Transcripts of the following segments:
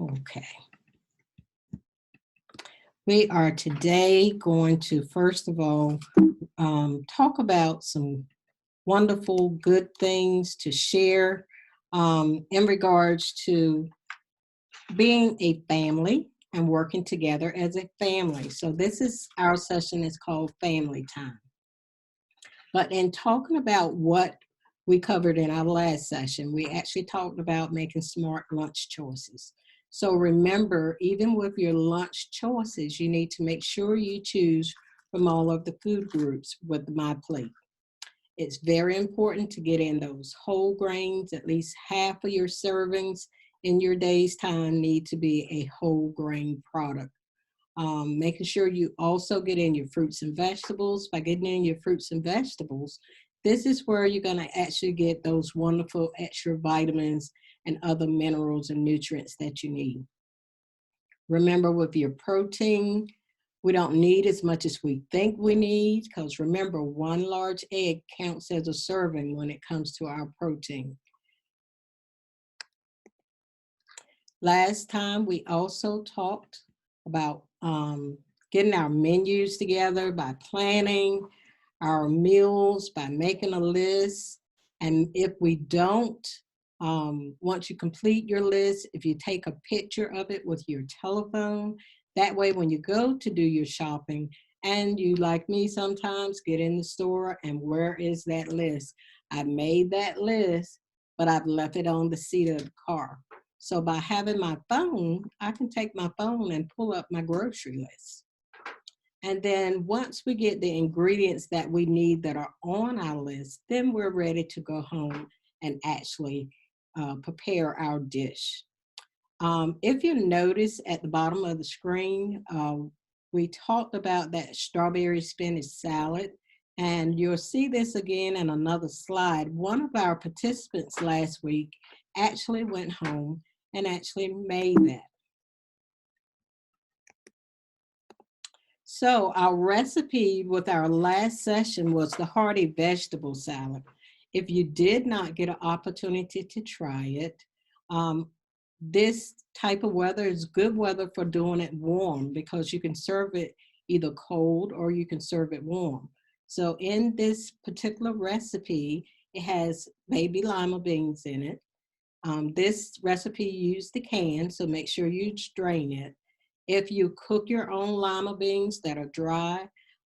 Okay. We are today going to, first of all, talk about some wonderful, good things to share in regards to being a family and working together as a family. So, this is our session is called Family Time. But in talking about what we covered in our last session, we actually talked about making smart lunch choices. So remember, even with your lunch choices, you need to make sure you choose from all of the food groups with My Plate. It's very important to get in those whole grains. At least half of your servings in your day's time need to be a whole grain product. Making sure you also get in your fruits and vegetables. By getting in your fruits and vegetables, this is where you're going to actually get those wonderful extra vitamins and other minerals and nutrients that you need. Remember, with your protein, we don't need as much as we think we need because remember, one large egg counts as a serving when it comes to our protein. Last time, we also talked about getting our menus together by planning our meals, by making a list. And if we don't, once you complete your list, if you take a picture of it with your telephone, that way when you go to do your shopping, and you, like me sometimes, get in the store and where is that list? I made that list, but I've left it on the seat of the car. So by having my phone, I can take my phone and pull up my grocery list. And then once we get the ingredients that we need that are on our list, then we're ready to go home and actually prepare our dish. If you notice at the bottom of the screen, we talked about that strawberry spinach salad, and you'll see this again in another slide. One of our participants last week actually went home and actually made that. So our recipe with our last session was the hearty vegetable salad. If you did not get an opportunity to try it, um, this type of weather is good weather for doing it warm because you can serve it either cold or you can serve it warm. So in this particular recipe, it has baby lima beans in it. This recipe used the can, so make sure you strain it. If you cook your own lima beans that are dry,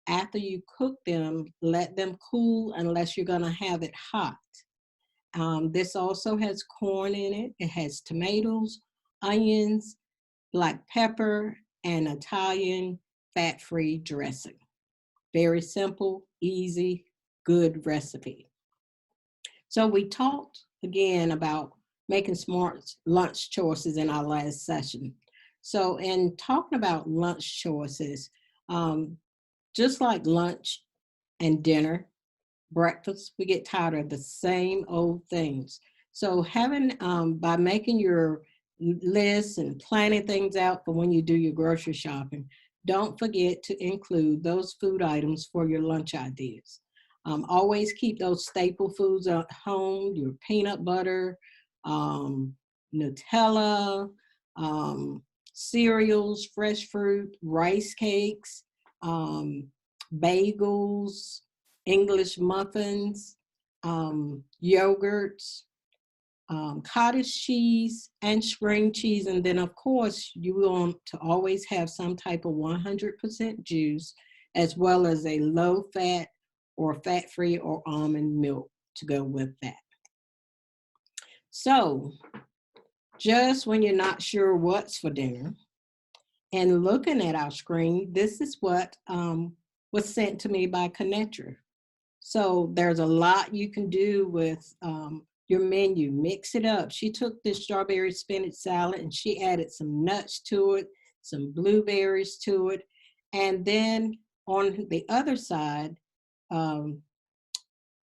after you cook them, let them cool unless you're going to have it hot. This also has corn in it. It has tomatoes, onions, black pepper, and Italian fat-free dressing. Very simple, easy, good recipe. So we talked again about making smart lunch choices in our last session. So in talking about lunch choices, um, just like lunch and dinner, breakfast, we get tired of the same old things. So having by making your lists and planning things out for when you do your grocery shopping, don't forget to include those food items for your lunch ideas. Always keep those staple foods at home, your peanut butter, um, Nutella, um, cereals, fresh fruit, rice cakes, um, bagels, English muffins, yogurts, cottage cheese, and string cheese. And then, of course, you want to always have some type of 100% juice, as well as a low fat or fat free or almond milk to go with that. So, just when you're not sure what's for dinner, and looking at our screen, this is what was sent to me by Connectra. So there's a lot you can do with your menu. Mix it up. She took this strawberry spinach salad and she added some nuts to it, some blueberries to it. And then on the other side, um,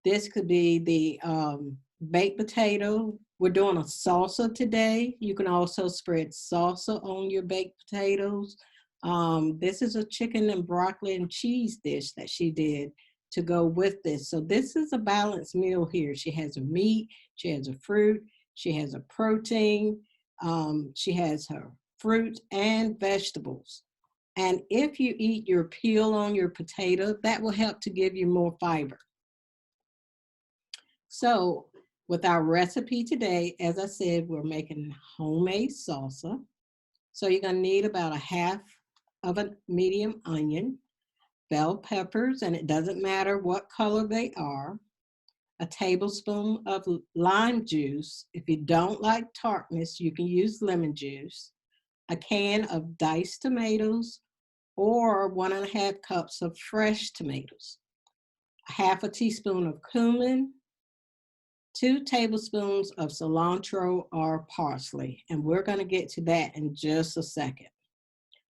this could be the baked potato. We're doing a salsa today. You can also spread salsa on your baked potatoes. This is a chicken and broccoli and cheese dish that she did to go with this. So this is a balanced meal here. She has a meat, she has a fruit, she has a protein. She has her fruit and vegetables. And if you eat your peel on your potato, that will help to give you more fiber. So with our recipe today, as I said, we're making homemade salsa. So you're gonna need about a half of a medium onion, bell peppers, and it doesn't matter what color they are, a tablespoon of lime juice. If you don't like tartness, you can use lemon juice, a can of diced tomatoes, or 1.5 cups of fresh tomatoes, half a teaspoon of cumin, 2 tablespoons of cilantro or parsley. And we're going to get to that in just a second.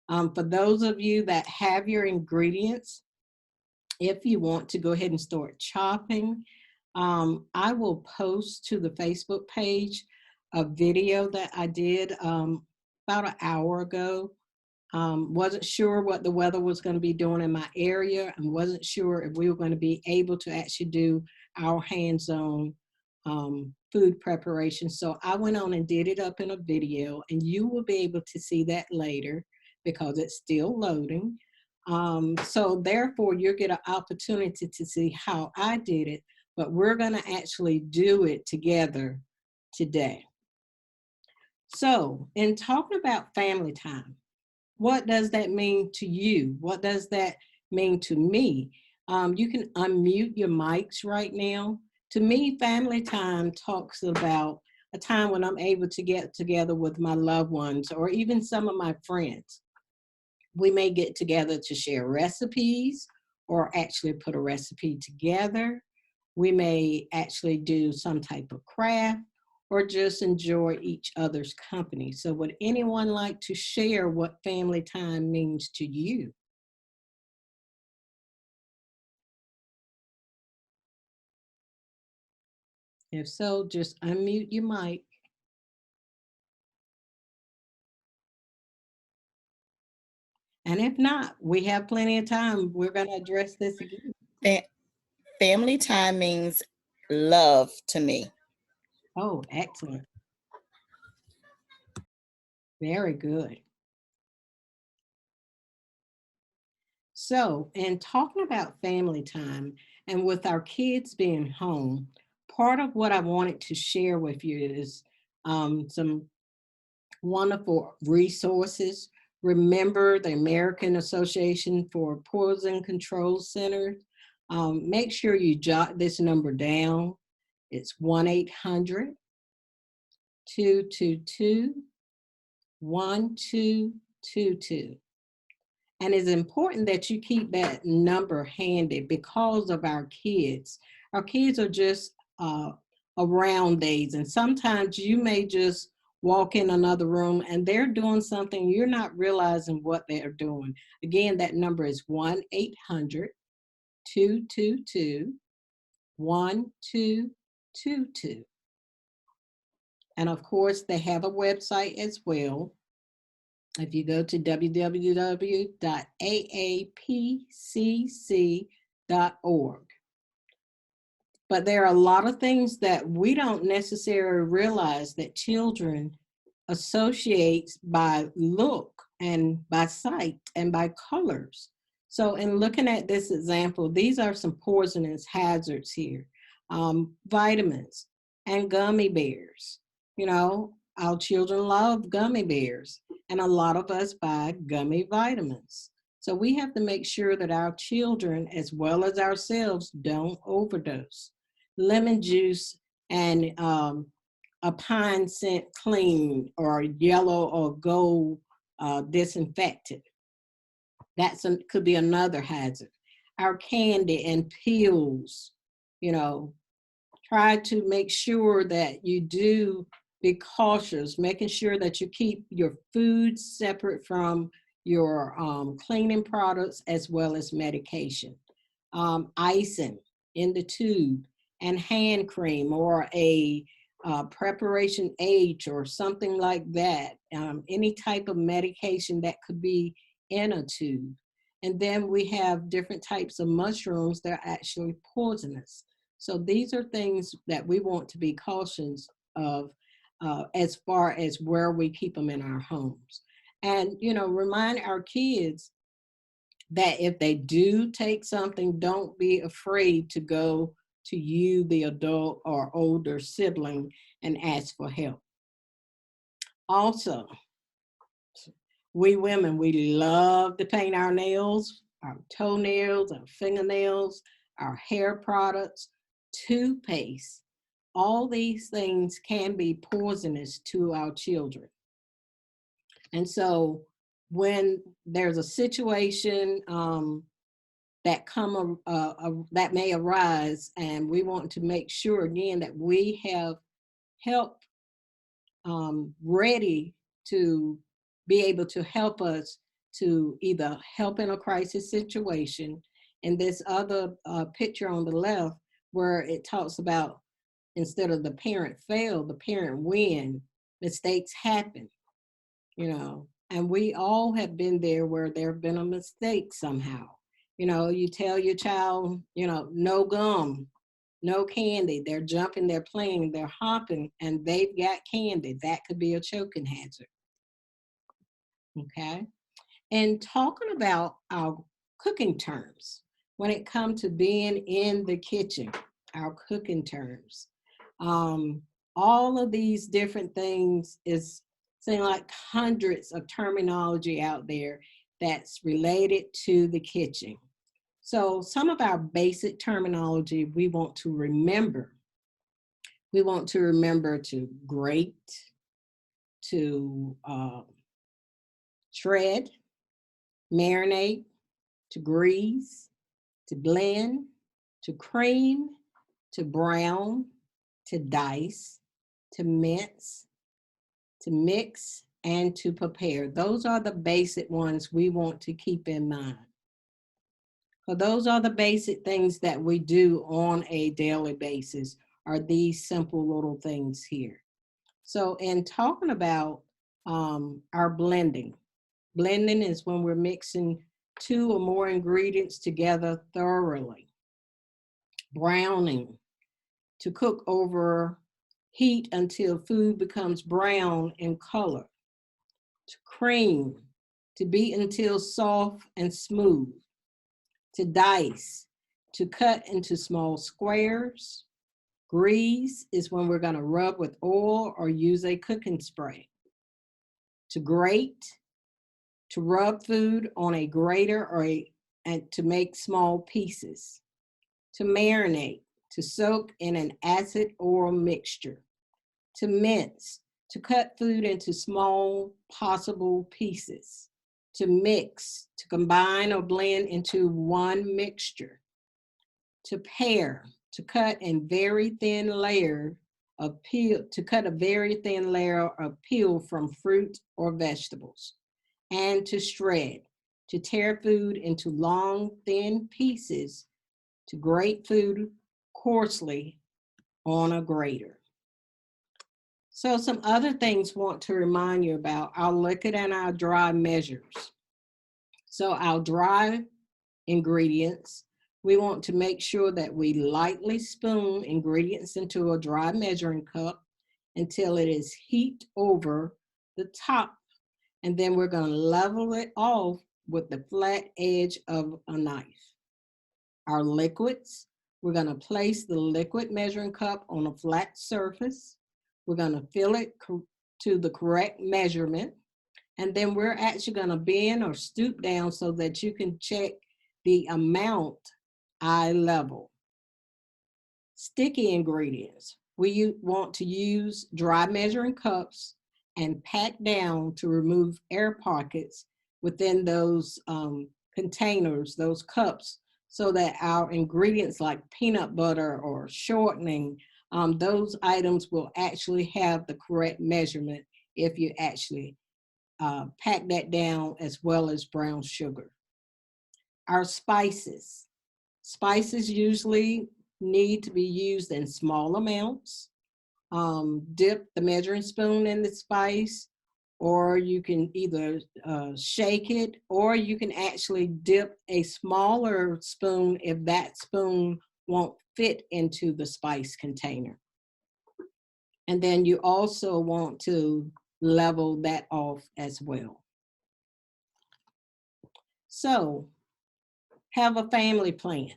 For those of you that have your ingredients, if you want to go ahead and start chopping, I will post to the Facebook page a video that I did about an hour ago. Wasn't sure what the weather was going to be doing in my area, and wasn't sure if we were going to be able to actually do our hands-on food preparation. So I went on and did it up in a video, and you will be able to see that later because it's still loading. So therefore, you'll get an opportunity to see how I did it, but we're going to actually do it together today. So in talking about family time, what does that mean to you? What does that mean to me? You can unmute your mics right now. To me, family time talks about a time when I'm able to get together with my loved ones or even some of my friends. We may get together to share recipes or actually put a recipe together. We may actually do some type of craft or just enjoy each other's company. So would anyone like to share what family time means to you? If so, just unmute your mic. And if not, we have plenty of time. We're going to address this again. Family time means love to me. Oh, excellent. Very good. So, in talking about family time and with our kids being home, part of what I wanted to share with you is some wonderful resources. Remember the American Association for Poison Control Center. Make sure you jot this number down. It's 1-800-222-1222. And it's important that you keep that number handy because of our kids. Our kids are just around days, and sometimes you may just walk in another room and they're doing something you're not realizing what they're doing. Again, that number is 1-800-222-1222. And of course, they have a website as well. If you go to www.aapcc.org. But there are a lot of things that we don't necessarily realize that children associate by look and by sight and by colors. So in looking at this example, these are some poisonous hazards here. Vitamins and gummy bears. You know, our children love gummy bears, and a lot of us buy gummy vitamins. So we have to make sure that our children, as well as ourselves, don't overdose. Lemon juice and a pine scent clean or yellow or gold disinfectant. Could be another hazard. Our candy and pills, you know, try to make sure that you do be cautious, making sure that you keep your food separate from your cleaning products as well as medication. Icing in the tube and hand cream or a preparation H or something like that. Any type of medication that could be in a tube. And then we have different types of mushrooms that are actually poisonous. So these are things that we want to be cautious of. as far as where we keep them in our homes. And, remind our kids that if they do take something, don't be afraid to go to you, the adult or older sibling, and ask for help. Also, we women, we love to paint our nails, our toenails, our fingernails, our hair products, toothpaste. All these things can be poisonous to our children. And so when there's a situation that may arise, and we want to make sure again that we have help ready to be able to help us to either help in a crisis situation. And this other picture on the left, where it talks about instead of the parent fail, the parent win, mistakes happen, and we all have been there where there have been a mistake somehow. You tell your child, no gum, no candy. They're jumping, they're playing, they're hopping, and they've got candy. That could be a choking hazard. Okay. And talking about our cooking terms, when it comes to being in the kitchen, our cooking terms, all of these different things is seem like hundreds of terminology out there that's related to the kitchen. So some of our basic terminology we want to remember. We want to remember to grate, to shred, marinate, to grease, to blend, to cream, to brown, to dice, to mince, to mix, and to prepare. Those are the basic ones we want to keep in mind. So those are the basic things that we do on a daily basis, are these simple little things here. So in talking about our blending is when we're mixing 2 or more ingredients together thoroughly. Browning, to cook over heat until food becomes brown in color. To cream, to beat until soft and smooth. To dice, to cut into small squares. Grease is when we're going to rub with oil or use a cooking spray. To grate, to rub food on a grater and to make small pieces. To marinate, to soak in an acid oil mixture. To mince, to cut food into small possible pieces. To mix, to combine or blend into one mixture. To pare, to cut a very thin layer of peel from fruit or vegetables. And to shred, to tear food into long, thin pieces, to grate food coarsely on a grater. So some other things I want to remind you about our liquid and our dry measures. So our dry ingredients, we want to make sure that we lightly spoon ingredients into a dry measuring cup until it is heat over the top. And then we're going to level it off with the flat edge of a knife. Our liquids, we're going to place the liquid measuring cup on a flat surface. We're going to fill it to the correct measurement. And then we're actually going to bend or stoop down so that you can check the amount eye level. Sticky ingredients. We want to use dry measuring cups and pack down to remove air pockets within those containers, those cups, so that our ingredients like peanut butter or shortening, those items will actually have the correct measurement if you actually pack that down, as well as brown sugar. Our spices. Spices usually need to be used in small amounts. Dip the measuring spoon in the spice, or you can either shake it, or you can actually dip a smaller spoon if that spoon won't fit into the spice container. And then you also want to level that off as well. So have a family plan.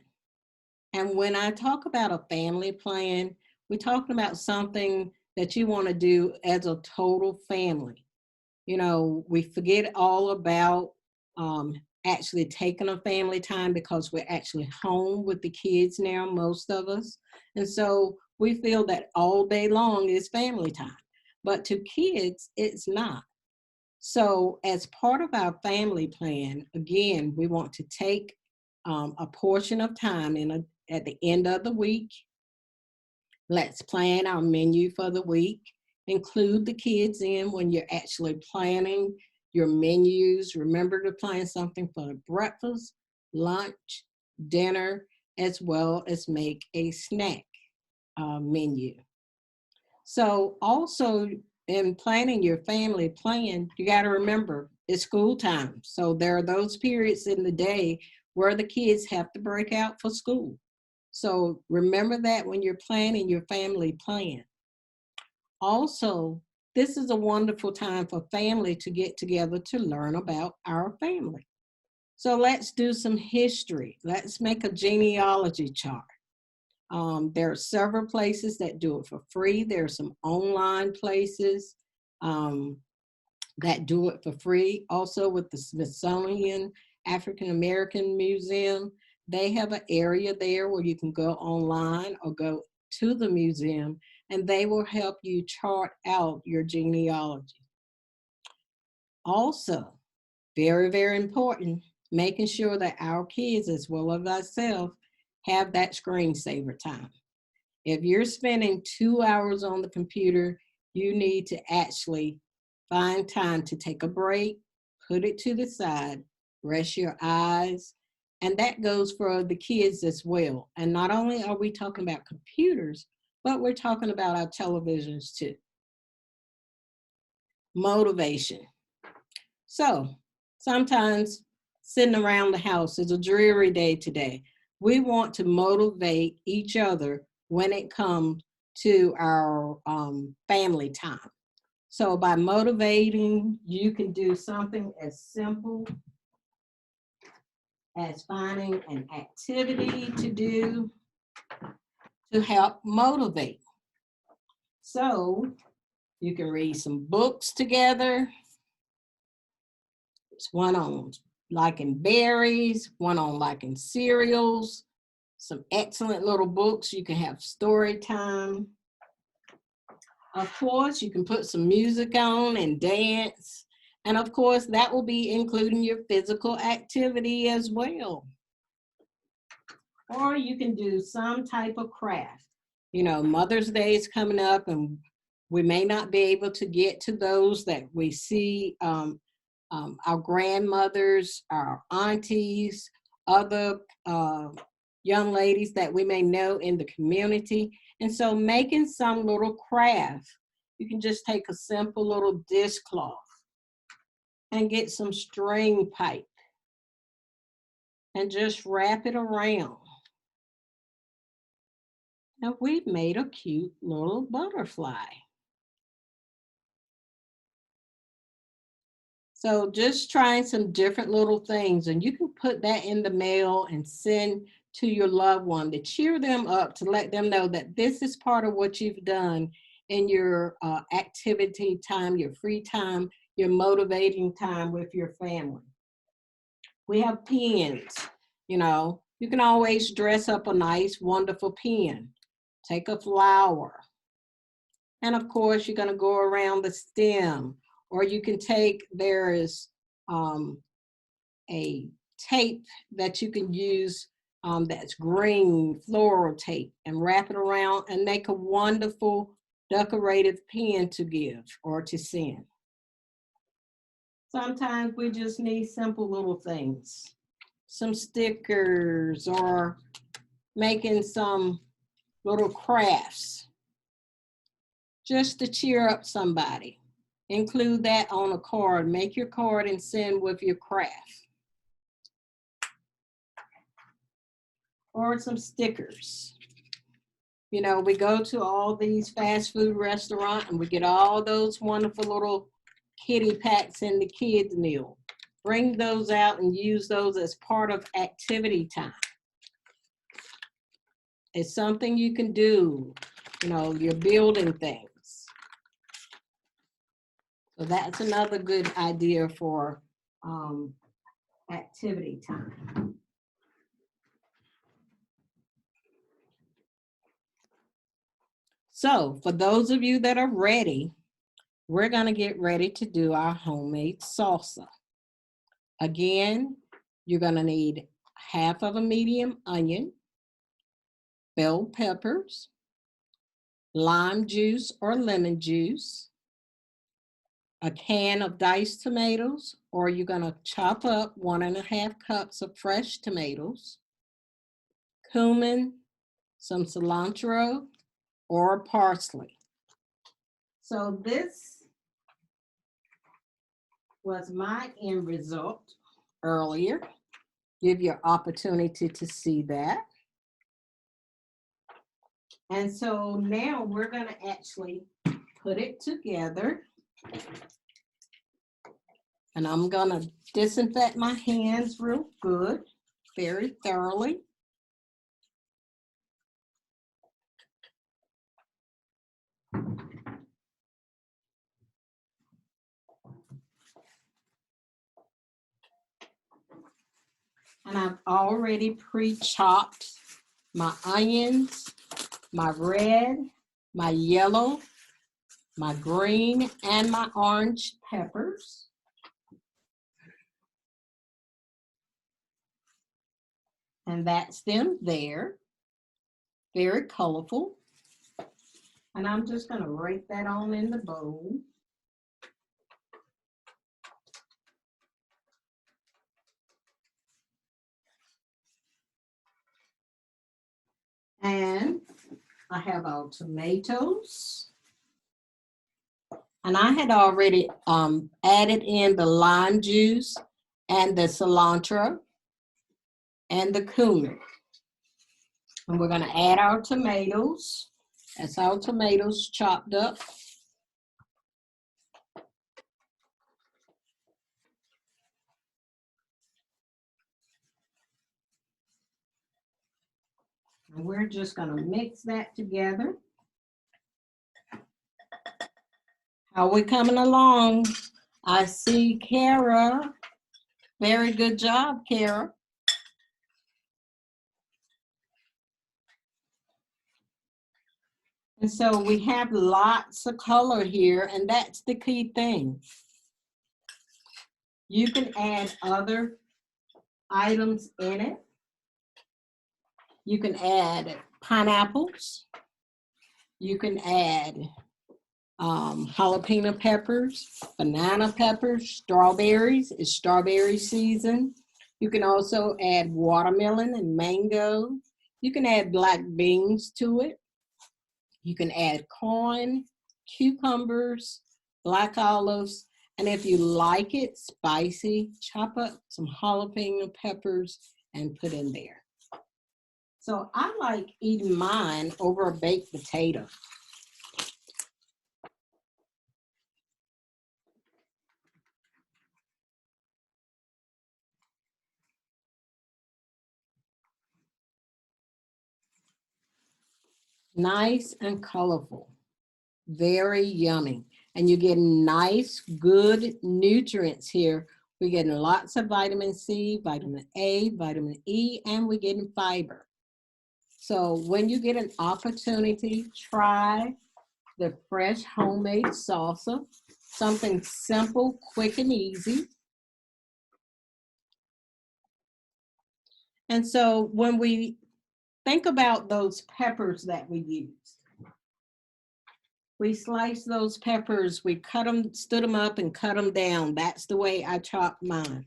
And when I talk about a family plan, we're talking about something that you want to do as a total family. You know, we forget all about actually taking a family time because we're actually home with the kids now, most of us. And so we feel that all day long is family time. But to kids, it's not. So, as part of our family plan, again, we want to take a portion of time at the end of the week. Let's plan our menu for the week. Include the kids in when you're actually planning your menus. Remember to plan something for breakfast, lunch, dinner, as well as make a snack menu. So also in planning your family plan, you got to remember it's school time. So there are those periods in the day where the kids have to break out for school. So remember that when you're planning your family plan. Also, this is a wonderful time for family to get together to learn about our family. So let's do some history. Let's make a genealogy chart. There are several places that do it for free. There are some online places that do it for free. Also with the Smithsonian African American Museum, they have an area there where you can go online or go to the museum and they will help you chart out your genealogy. Also, very, very important, making sure that our kids as well as ourselves have that screensaver time. If you're spending 2 hours on the computer, you need to actually find time to take a break, put it to the side, rest your eyes, and that goes for the kids as well. And not only are we talking about computers, but we're talking about our televisions too. Motivation. So sometimes sitting around the house is a dreary day today. We want to motivate each other when it comes to our family time. So by motivating, you can do something as simple as finding an activity to do to help motivate. So you can read some books together. It's one on liking berries, one on liking cereals, some excellent little books. You can have story time. Of course, you can put some music on and dance. And of course, that will be including your physical activity as well. Or you can do some type of craft. You know, Mother's Day is coming up and we may not be able to get to those that we see our grandmothers, our aunties, other young ladies that we may know in the community. And so making some little craft, you can just take a simple little dishcloth and get some string pipe and just wrap it around. And we've made a cute little butterfly. So just trying some different little things, and you can put that in the mail and send to your loved one to cheer them up, to let them know that this is part of what you've done in your activity time, your free time, your motivating time with your family. We have pens, you know, you can always dress up a nice, wonderful pen. Take a flower. And of course, you're going to go around the stem, or you can take, there is a tape that you can use that's green floral tape and wrap it around and make a wonderful decorative pen to give or to send. Sometimes we just need simple little things, some stickers or making some little crafts just to cheer up somebody. Include that on a card. Make your card and send with your craft. Or some stickers. You know, we go to all these fast food restaurants and we get all those wonderful little kitty packs in the kids' meal. Bring those out and use those as part of activity time. It's something you can do. You know, you're building things. So that's another good idea for activity time. So for those of you that are ready, we're going to get ready to do our homemade salsa. Again, you're going to need half of a medium onion, bell peppers, lime juice or lemon juice, a can of diced tomatoes, or you're going to chop up 1.5 cups of fresh tomatoes, cumin, some cilantro, or parsley. So this was my end result earlier. Give you an opportunity to see that. And so now we're going to actually put it together. And I'm going to disinfect my hands real good, very thoroughly. And I've already pre-chopped my onions, my red, my yellow, my green, and my orange peppers. And that's them there. Very colorful. And I'm just going to rake that on in the bowl. And I have our tomatoes. And I had already added in the lime juice and the cilantro and the cumin. And we're going to add our tomatoes. That's our tomatoes chopped up. And we're just going to mix that together. How are we coming along? I see Kara. Very good job, Kara. And so we have lots of color here, and that's the key thing. You can add other items in it. You can add pineapples. You can add jalapeno peppers, banana peppers, strawberries. It's strawberry season. You can also add watermelon and mango. You can add black beans to it. You can add corn, cucumbers, black olives, and if you like it spicy, chop up some jalapeno peppers and put in there. So I like eating mine over a baked potato. Nice and colorful, very yummy. And you're getting nice, good nutrients here. We're getting lots of vitamin C, vitamin A, vitamin E, and we're getting fiber. So when you get an opportunity, try the fresh homemade salsa, something simple, quick, and easy. And so when we think about those peppers that we used, we sliced those peppers, we cut them, stood them up and cut them down. That's the way I chopped mine.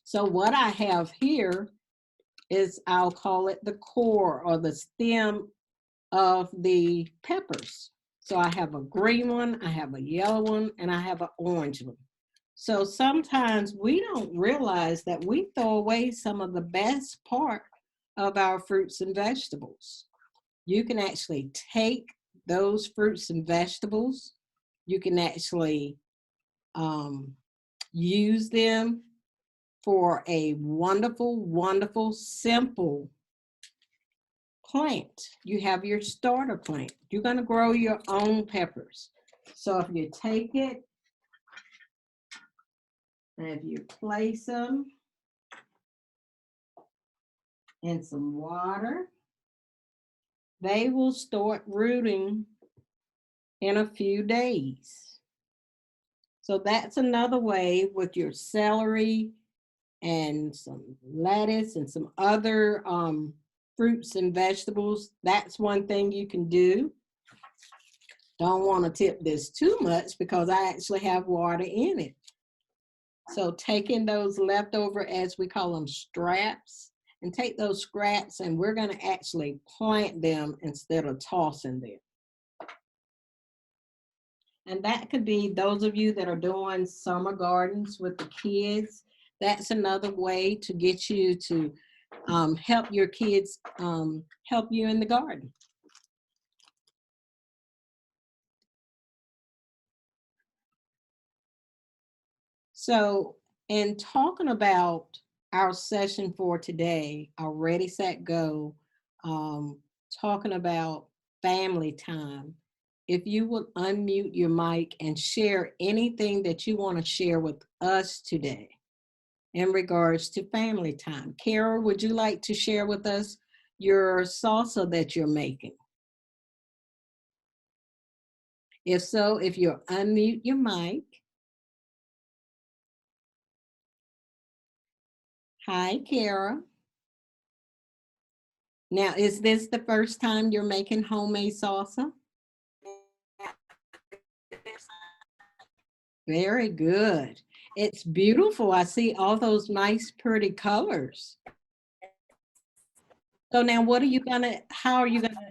So what I have here is, I'll call it the core or the stem of the peppers. So I have a green one, I have a yellow one, and I have an orange one. So sometimes we don't realize that we throw away some of the best part of our fruits and vegetables. You can actually take those fruits and vegetables. You can actually use them for a wonderful, wonderful, simple plant. You have your starter plant. You're going to grow your own peppers. So if you take it and if you place them in some water, they will start rooting in a few days. So that's another way with your celery and some lettuce and some other fruits and vegetables. That's one thing you can do. Don't want to tip this too much because I actually have water in it. So taking those leftover, as we call them, scraps, and take those scraps and we're going to actually plant them instead of tossing them. And that could be those of you that are doing summer gardens with the kids. That's another way to get you to help your kids help you in the garden. So in talking about our session for today, our Ready, Set, Go, talking about family time, if you would unmute your mic and share anything that you want to share with us today in regards to family time. Carol, would you like to share with us your salsa that you're making? If so, if you'll unmute your mic. Hi, Kara. Now, is this the first time you're making homemade salsa? Very good. It's beautiful. I see all those nice, pretty colors. So now how are you gonna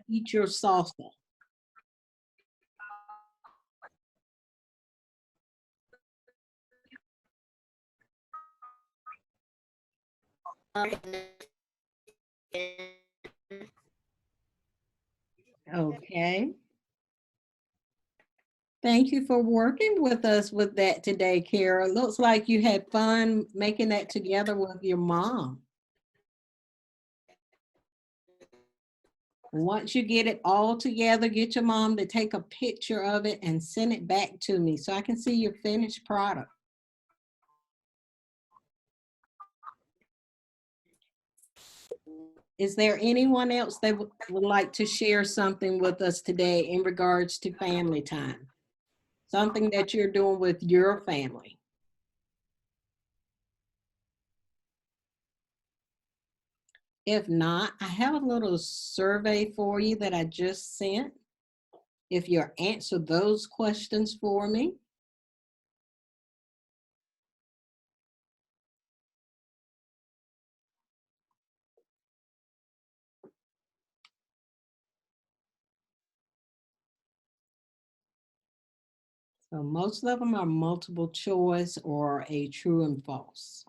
eat your salsa? Okay. Thank you for working with us with that today, Kara. Looks like you had fun making that together with your mom. Once you get it all together, get your mom to take a picture of it and send it back to me so I can see your finished product. Is there anyone else that would like to share something with us today in regards to family time? Something that you're doing with your family? If not, I have a little survey for you that I just sent. If you'll answer those questions for me. So most of them are multiple choice or a true and false.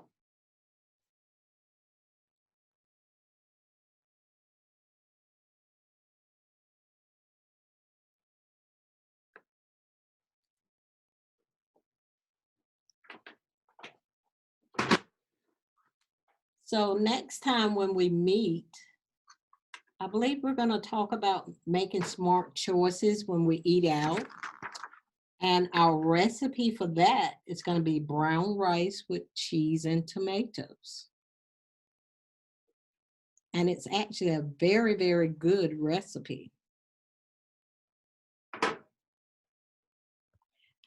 So next time when we meet, I believe we're going to talk about making smart choices when we eat out. And our recipe for that is going to be brown rice with cheese and tomatoes. And it's actually a very, very good recipe. And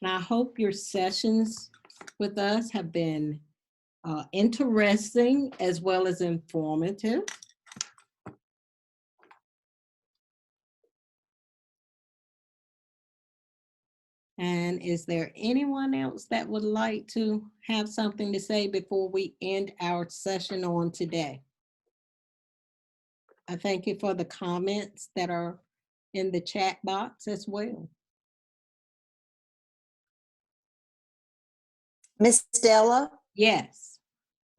I hope your sessions with us have been interesting as well as informative. And is there anyone else that would like to have something to say before we end our session on today? I thank you for the comments that are in the chat box as well. Miss Stella? Yes.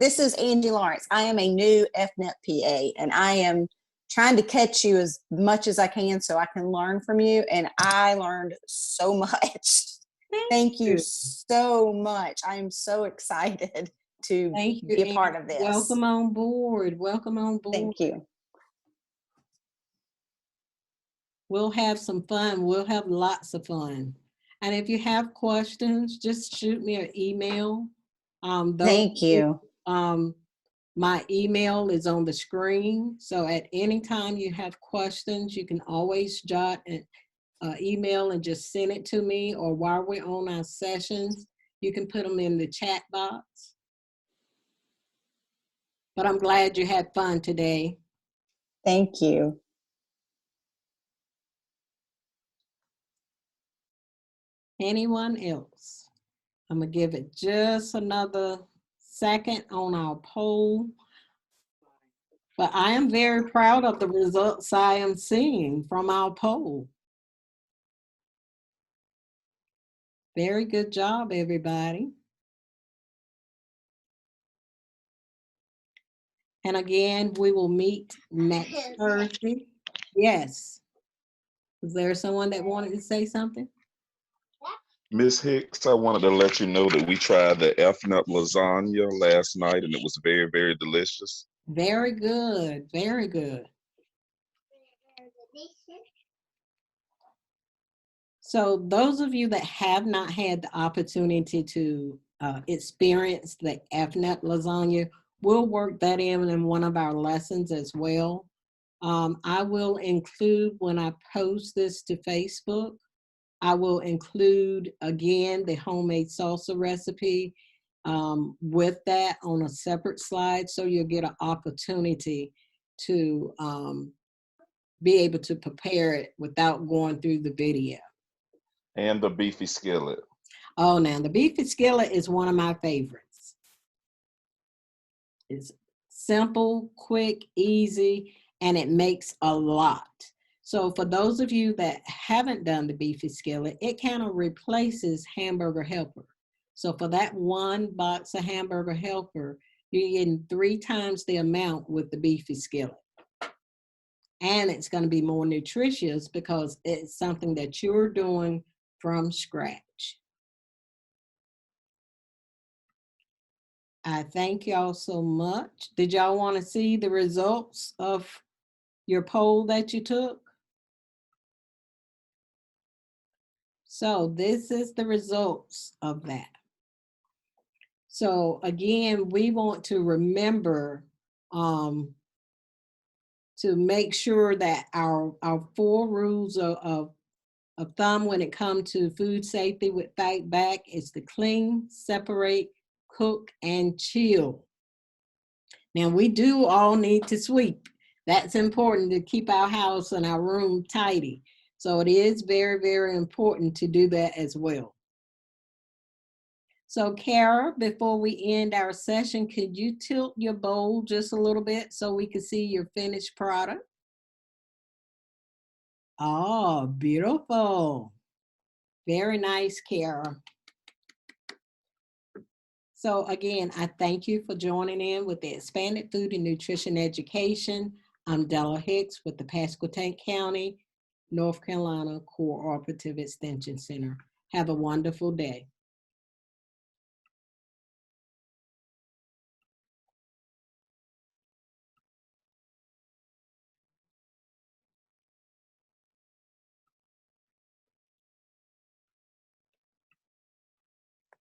This is Angie Lawrence. I am a new FNEP PA, and I am trying to catch you as much as I can so I can learn from you. And I learned so much. Thank you so much. I am so excited to Thank you. be a And part of this. welcome on board. Welcome on board. Thank you. We'll have some fun. We'll have lots of fun. And if you have questions, just shoot me an email. Thank you. My email is on the screen. So at any time you have questions, you can always jot an email and just send it to me. Or while we're on our sessions, you can put them in the chat box. But I'm glad you had fun today. Thank you. Anyone else? I'm gonna give it just another second on our poll. But I am very proud of the results I am seeing from our poll. Very good job, everybody. And again, we will meet next Thursday. Yes. Is there someone that wanted to say something? Miss Hicks, I wanted to let you know that we tried the F-nut lasagna last night and it was very, very delicious. Very good. Very good. So those of you that have not had the opportunity to experience the F-nut lasagna, we'll work that in one of our lessons as well. I will include, when I post this to Facebook, I will include, again, the homemade salsa recipe with that on a separate slide, so you'll get an opportunity to be able to prepare it without going through the video. And the beefy skillet. Oh, now the beefy skillet is one of my favorites. It's simple, quick, easy, and it makes a lot. So for those of you that haven't done the beefy skillet, it kind of replaces Hamburger Helper. So for that one box of Hamburger Helper, you're getting 3 times the amount with the beefy skillet. And it's going to be more nutritious because it's something that you're doing from scratch. I thank y'all so much. Did y'all want to see the results of your poll that you took? So this is the results of that. So again, we want to remember to make sure that our 4 rules of thumb when it comes to food safety with Fight Back is to clean, separate, cook, and chill. Now we do all need to sweep. That's important to keep our house and our room tidy. So it is very, very important to do that as well. So Kara, before we end our session, could you tilt your bowl just a little bit so we can see your finished product? Oh, beautiful. Very nice, Kara. So again, I thank you for joining in with the Expanded Food and Nutrition Education. I'm Della Hicks with the Pasquotank County, North Carolina Cooperative Extension Center. Have a wonderful day.